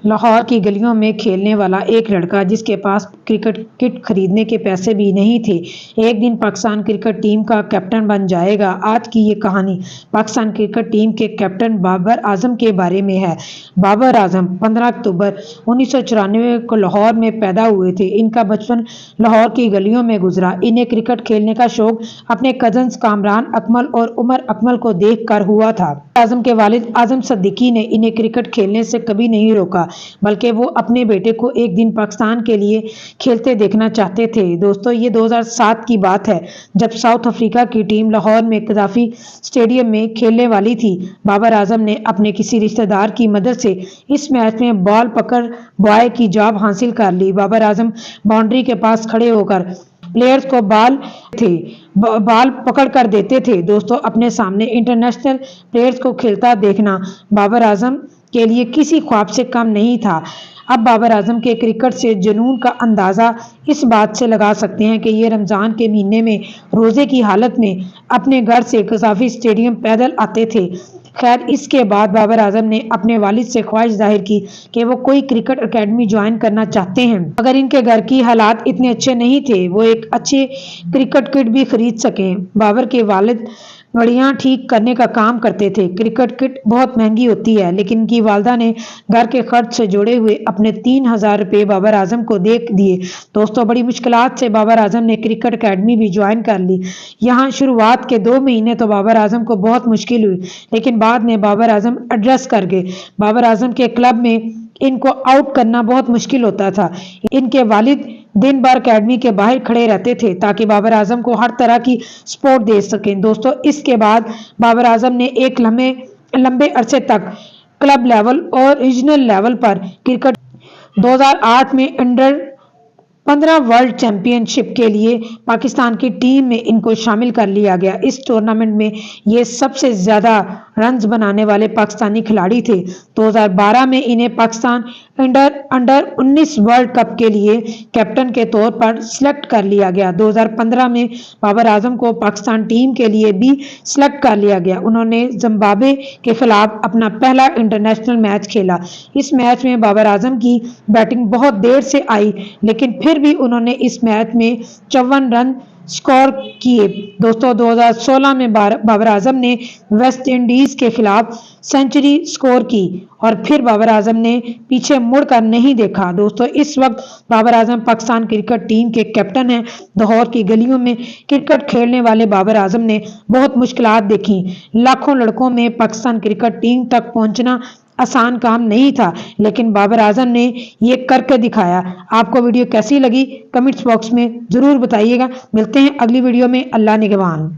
لاہور کی گلیوں میں کھیلنے والا ایک لڑکا جس کے پاس کرکٹ کٹ خریدنے کے پیسے بھی نہیں تھے، ایک دن پاکستان کرکٹ ٹیم کا کیپٹن بن جائے گا۔ آج کی یہ کہانی پاکستان کرکٹ ٹیم کے کیپٹن بابر اعظم کے بارے میں ہے۔ بابر اعظم 15 اکتوبر 1994 کو لاہور میں پیدا ہوئے تھے۔ ان کا بچپن لاہور کی گلیوں میں گزرا۔ انہیں کرکٹ کھیلنے کا شوق اپنے کزنز کامران اکمل اور عمر اکمل کو دیکھ کر ہوا تھا۔ اعظم کے والد اعظم صدیقی نے انہیں کرکٹ کھیلنے سے کبھی نہیں روکا، بلکہ وہ اپنے بیٹے کو ایک دن پاکستان کے لیے کھیلتے دیکھنا چاہتے تھے۔ دوستو، یہ 2007 کی بات ہے جب ساؤتھ افریقہ کی ٹیم لاہور میں قذافی اسٹیڈیم میں کھیلنے والی تھی۔ بابر اعظم نے اپنے کسی رشتہ دار کی مدد سے اس میچ میں بال پکڑ بوائے کی جاب حاصل کر لی۔ بابر اعظم باؤنڈری کے پاس کھڑے ہو کر پلیئرز کو بال پکڑ کر دیتے تھے۔ دوستو، اپنے سامنے انٹرنیشنل پلیئرز کو کھیلتا دیکھنا بابر اعظم کے لیے کسی خواب سے کم نہیں تھا۔ اب بابر اعظم کے کرکٹ سے جنون کا اندازہ اس بات سے لگا سکتے ہیں کہ یہ رمضان کے مہینے میں روزے کی حالت میں اپنے گھر سے قذافی اسٹیڈیم پیدل آتے تھے۔ خیر، اس کے بعد بابر اعظم نے اپنے والد سے خواہش ظاہر کی کہ وہ کوئی کرکٹ اکیڈمی جوائن کرنا چاہتے ہیں، مگر ان کے گھر کی حالات اتنے اچھے نہیں تھے وہ ایک اچھے کرکٹ کٹ بھی خرید سکیں۔ بابر کے والد گاڑیاں ٹھیک کرنے کا کام کرتے تھے۔ کرکٹ کٹ بہت مہنگی ہوتی ہے، لیکن ان کی والدہ نے گھر کے خرچ سے جوڑے ہوئے اپنے 3000 روپے بابر اعظم کو دے دیے۔ دوستو، بڑی مشکلات سے بابر اعظم نے کرکٹ اکیڈمی بھی جوائن کر لی۔ یہاں شروعات کے 2 مہینے تو بابر اعظم کو بہت مشکل ہوئی، لیکن بعد میں بابر اعظم ایڈجسٹ کر گئے۔ بابر اعظم کے کلب میں ان کو آؤٹ کرنا بہت مشکل ہوتا تھا۔ ان کے والد دن بھر اکیڈمی کے باہر کھڑے رہتے تھے تاکہ بابر اعظم کو ہر طرح کی سپورٹ دے سکیں۔ دوستو، اس کے بعد بابر اعظم نے ایک لمبے عرصے تک کلب لیول اور ریجنل لیول پر کرکٹ 2008 میں انڈر 15 ورلڈ چیمپئن شپ کے لیے پاکستان کی ٹیم میں ان کو شامل کر لیا گیا۔ اس ٹورنامنٹ میں یہ سب سے زیادہ رنز بنانے والے پاکستانی کھلاڑی تھے۔ 2012 میں انہیں پاکستان انڈر 19 ورلڈ کپ کے لیے کیپٹن کے طور پر سلیکٹ کر لیا گیا۔ 2015 میں بابر اعظم کو پاکستان ٹیم کے لیے بھی سلیکٹ کر لیا گیا۔ انہوں نے زمبابوے کے خلاف اپنا پہلا انٹرنیشنل میچ کھیلا۔ اس میچ میں بابر اعظم کی بیٹنگ بہت دیر سے آئی، لیکن پھر بھی انہوں نے اس میچ میں 54 رن سکور کیے۔ دوستو، 2016 میں بابر اعظم نے ویسٹ انڈیز کے خلاف سنچری سکور کی اور پھر بابر اعظم نے پیچھے مڑ کر نہیں دیکھا۔ دوستو، اس وقت بابر اعظم پاکستان کرکٹ ٹیم کے کیپٹن ہیں۔ لاہور کی گلیوں میں کرکٹ کھیلنے والے بابر اعظم نے بہت مشکلات دیکھیں۔ لاکھوں لڑکوں میں پاکستان کرکٹ ٹیم تک پہنچنا آسان کام نہیں تھا، لیکن بابر اعظم نے یہ کر کے دکھایا۔ آپ کو ویڈیو کیسی لگی کمنٹس باکس میں ضرور بتائیے گا۔ ملتے ہیں اگلی ویڈیو میں۔ اللہ نگہبان۔